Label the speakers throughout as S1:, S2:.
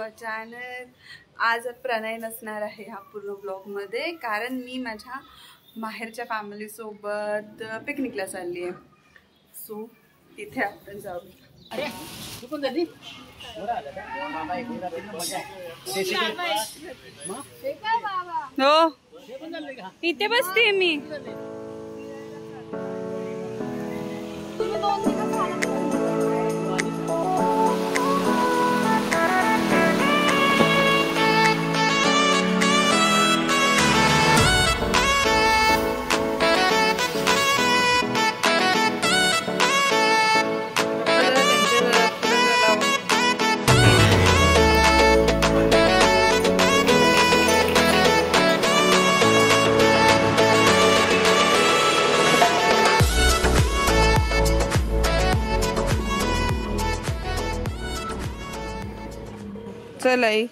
S1: A channel. आज प्रणय नसणार आहे ह्या पूर्ण ब्लॉगमध्ये, कारण मी माझ्या माहेरच्या फॅमिली सोबत पिकनिकला चालली आहे. सो तिथे आपण जाऊ.
S2: अरे तू पण झाली
S1: हो, इथे बसते मी. चल आई,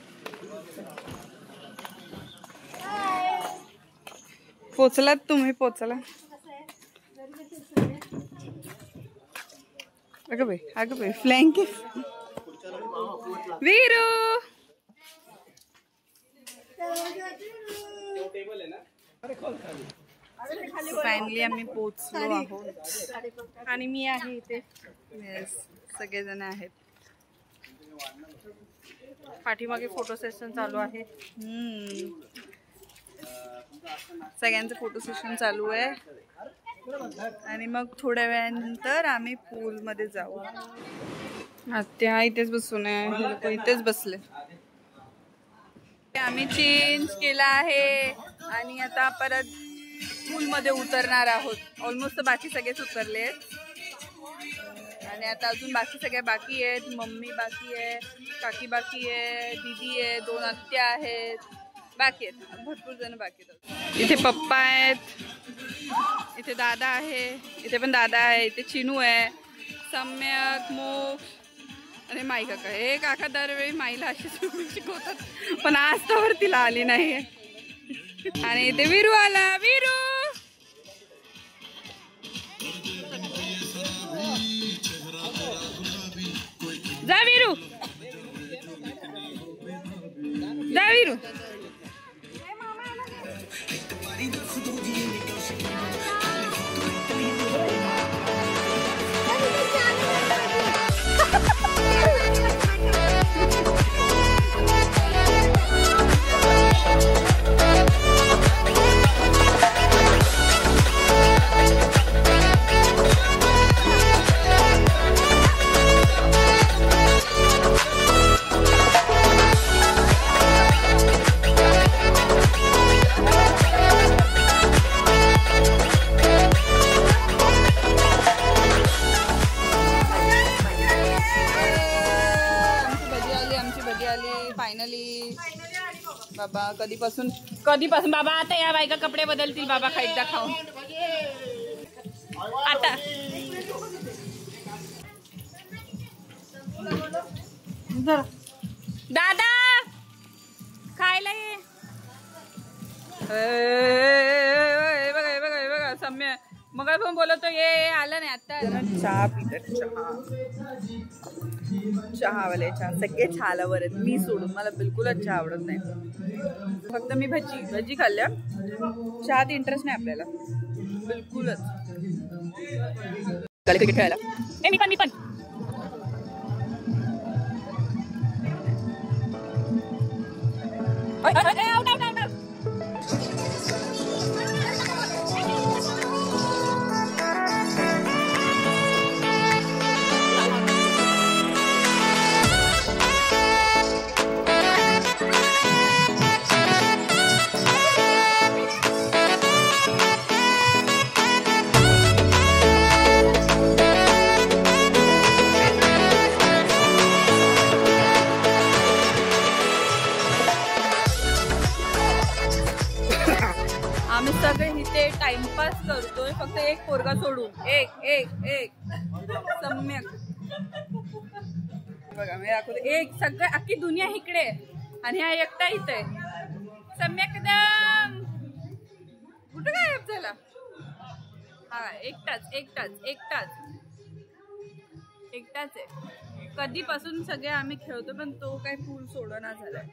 S1: पोचलात तुम्ही? पोचला. अगं बाई फ्लँक वीरू. फायनली आम्ही पोचलो आहोत आणि मी आहे इथे. येस, सगळेजण आहेत. पाठीमागे फोटो सेशन चालू आहे. सगळ्यांचं फोटो सेशन चालू आहे आणि मग थोड्या वेळानंतर आम्ही पूल मध्ये जाऊ. आत्या इथेच बसून आहे, लोक इथेच बसले. आम्ही चेंज केला आहे आणि आता परत पूल मध्ये उतरणार आहोत. ऑलमोस्ट बाकी सगळेच उतरले आहेत आणि आता अजून बाकी सगळे बाकी आहेत. मम्मी बाकी आहे, काकी बाकी आहे, दीदी आहे, 2 आत्या आहेत, बाकी आहेत, भरपूर जण बाकी आहेत. इथे पप्पा आहेत, इथे दादा आहे, इथे पण दादा आहे, इथे चिनू आहे, सम्यक, मोक्ष आणि माई काका. हे काका दरवेळी माईला अशी शिकवतात, पण आज तर तिला आली नाही. आणि इथे वीरू आला. वीरू जा, वीरू जा, वीरू. फायनली बाबा कधीपासून बाबा आता या बायका कपडे बदलतील बाबा खायचा खाऊन. आता दादा खायला ये. बघा सम्य मग पण बोलतो ये आलं नाही. आता चहा पितात, चहावाले चहा सगळे चहालावर आहेत, मी सोडून. मला बिलकुलच चहा आवडत नाही. फक्त मी भजी खाल्ल्या, चहात इंटरेस्ट नाही आपल्याला बिलकुलच. क्रिकेट खेळायला मी पण आम्ही सगळे इथे टाइमपास करतोय, फक्त एक पोरगा सोडून. एक सम्यक बघा, मी दाखवतो. एक सगळे अख्खी दुनिया इकडे आणि हा एकटा इथे. सम्यक एकदम कुठं गायब झाला? हा एकटाच आहे. कधीपासून सगळे आम्ही खेळतो पण तो काही पूल सोडना झालाय.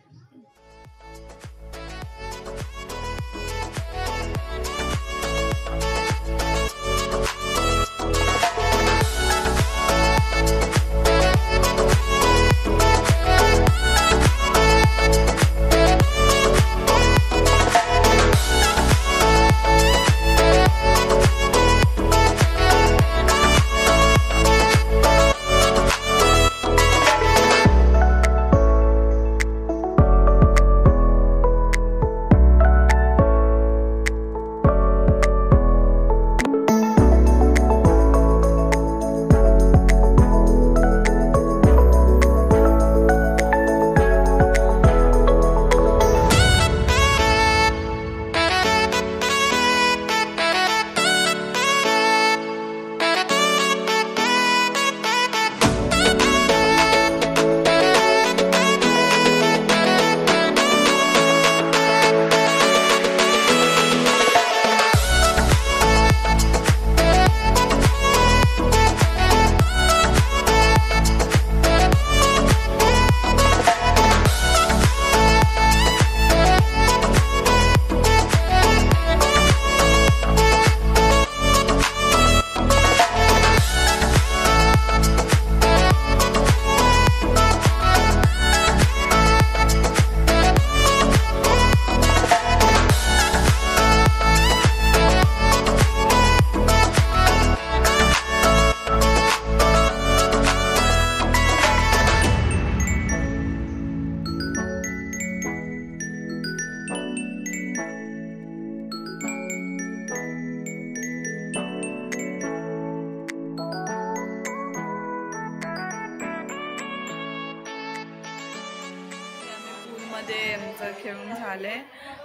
S1: खेळून झालंय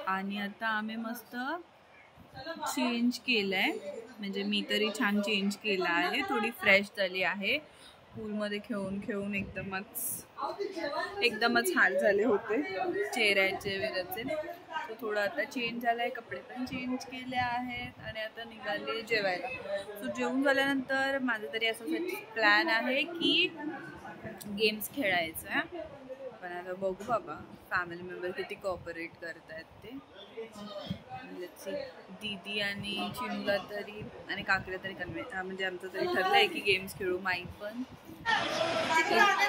S1: आणि आता आम्ही मस्त चेंज केलंय, म्हणजे मी तरी छान चेंज केला आहे, थोडी फ्रेश झाली आहे. पूलमध्ये खेळून खेळून एकदमच हाल झाले होते चेहऱ्याचे वगैरे. तो थोडा आता चेंज झालाय, कपडे पण चेंज केले आहेत आणि आता निघाले जेवायला. सो जेवून झाल्यानंतर माझं तरी असं प्लॅन आहे की गेम्स खेळायचं, पण आता बघू बाबा फॅमिली मेंबर किती कोऑपरेट करतायत ते. दीदी आणि चिनुला तरी आणि काकीला तरी म्हणजे आमचं तरी ठरलंय की गेम्स खेळू. माई पण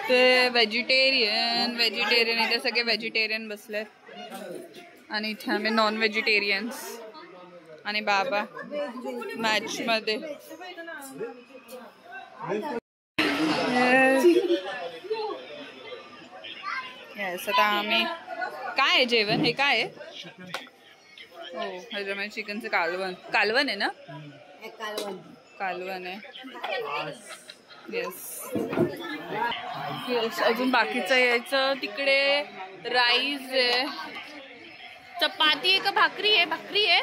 S1: ते व्हेजिटेरियन इथे सगळे व्हेजिटेरियन बसलेत आणि इथे आम्ही नॉन व्हेजिटेरियन्स आणि बाबा मॅच मध्ये. येस, आता आम्ही काय आहे जेवण, हे काय आहे? हो, ह्याच्यामध्ये चिकनचं कालवण आहे ना? कालवण आहे. Yes yes. अजून बाकीचं यायचं. तिकडे राईस आहे, चपाती आहे का भाकरी आहे? भाकरी आहे.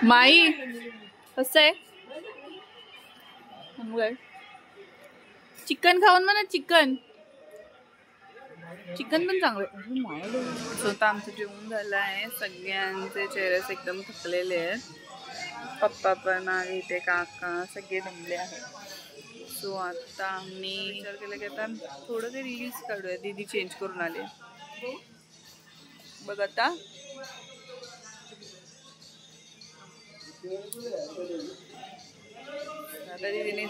S1: माई कसं आहे? चिकन खाऊन म्हणा, चिकन पण चांगलं. स्वतः आमचं जेवण झालं आहे. सगळ्यांचे चेहरे एकदम थकलेले आहेत. पप्पा पण आणि इथे काका सगळे दमले आहेत. सो आता आम्ही विचार केला की आता थोडं ते रील्स काढूया. दीदी चेंज करून आले बघ आता. आता दीदीने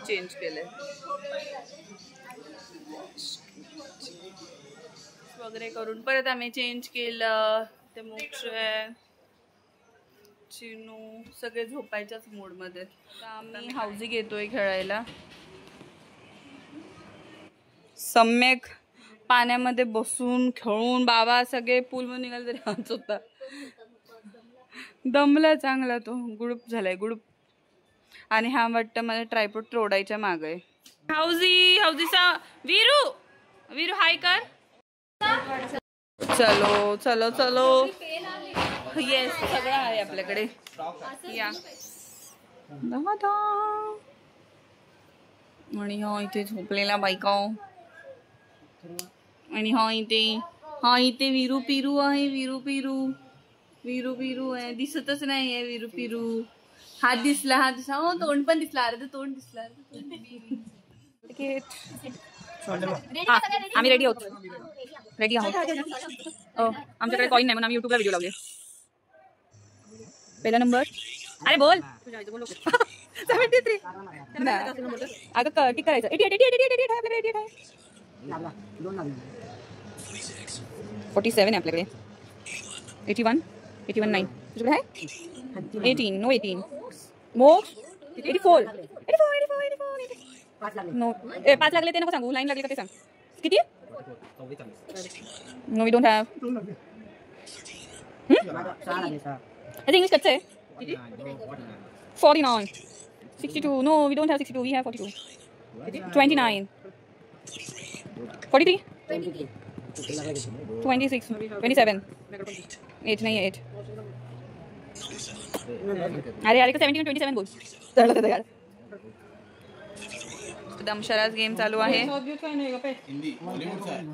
S1: चेंज केलंय वगैरे करून परत आम्ही चेंज केलं. ते मोक्ष चिनू सगळे झोपायच्याच मूड मध्ये. आम्ही हाऊजी घेतोय खेळायला. सम्यक पाण्यामध्ये बसून खेळून बाबा सगळे पूलमध्ये निघाले तरी हाच होता. दमला चांगला तो. गुडूप झालाय गुडूप. आणि हा वाटतं मला ट्रायपॉड तोडायच्या माग आहे. हौजीचा वीरू वीरू हाय कर. चलो चलो चलो. येस सगळं आहे आपल्याकडे. या आणि हा इथे झोपलेला बायका आणि हा इथे वीरू पिरू आहे. वीरू पिरू आहे. दिसतच नाही आहे वीरू पिरू. हात दिसला हो तोंड पण दिसला. अर्ध तोंड दिसला. आम्ही रेडी आहोत. आमच्याकडे कॉइन नाही म्हणून आम्ही युट्यूबला व्हिडिओ लावले. पहिला नंबर. अरे बोल 73. अगं टिक करायचं. 47 आहे आपल्याकडे. 81 नाही तुझ्याकडे आहे. 18 नो 18 मोक्ष 84 नो 5 लागले ते नको सांगू. लाईन लागली का ते सांग. किती no we don't have. English कच्चं आहे. 49 62 no we don't have 62 we have 42 29 43 26 27 8 नाही 8. अरे का 17 27 बोल. एकदम शराज गेम चालू आहे.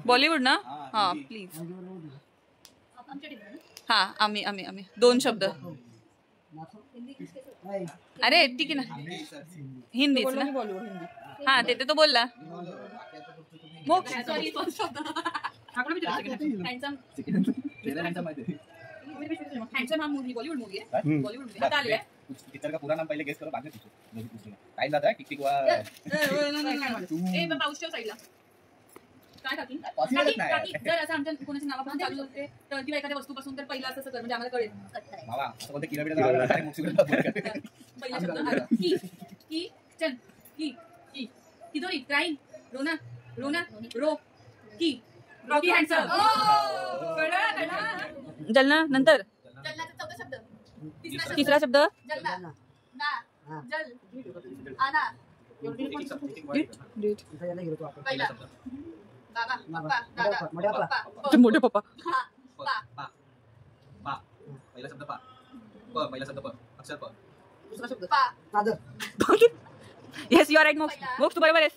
S1: बॉलिवूड ना. हा प्लीज. हा आम्ही 2 शब्द. अरे ठीक आहे ना. हिंदीच ना. हा ते तो बोलला. हँडसम हा मूवी बॉलीवुड मूवी आहे. बॉलीवुड मूवी आता आलेला आहे.
S3: पिक्चर का पूरा नाम पहले गेस करो बाद में पूछो. जो भी पूछना टाइम जाता है टिक टिक हुआ.
S1: ए बाबा पाऊसच्या साइडला काय टाकी जर असं आमच्या कोणाच्या नावापासून चालू होते तर किंवा एखाद्या वस्तूपासून तर पहिला असं कर म्हणजे आम्हाला कळेल.
S3: मावा असं कोणते किलोमीटर जावं लागतं मुक्सीकडे
S1: पहिला शब्द की चल की किदोरी क्राइम रोना रो की रॉकी हँडसम. जलना नंतर जलनाचा चौथा शब्द. तिसरा शब्द जलना ना जल आना. पहिला बाबा पप्पा दादा मोठे पप्पा.
S3: पा पहिला शब्द पा. पहिला शब्द प अक्षर प.
S1: दुसरा शब्द पा. Yes you are right. Moksh तू बरोबर आहेस.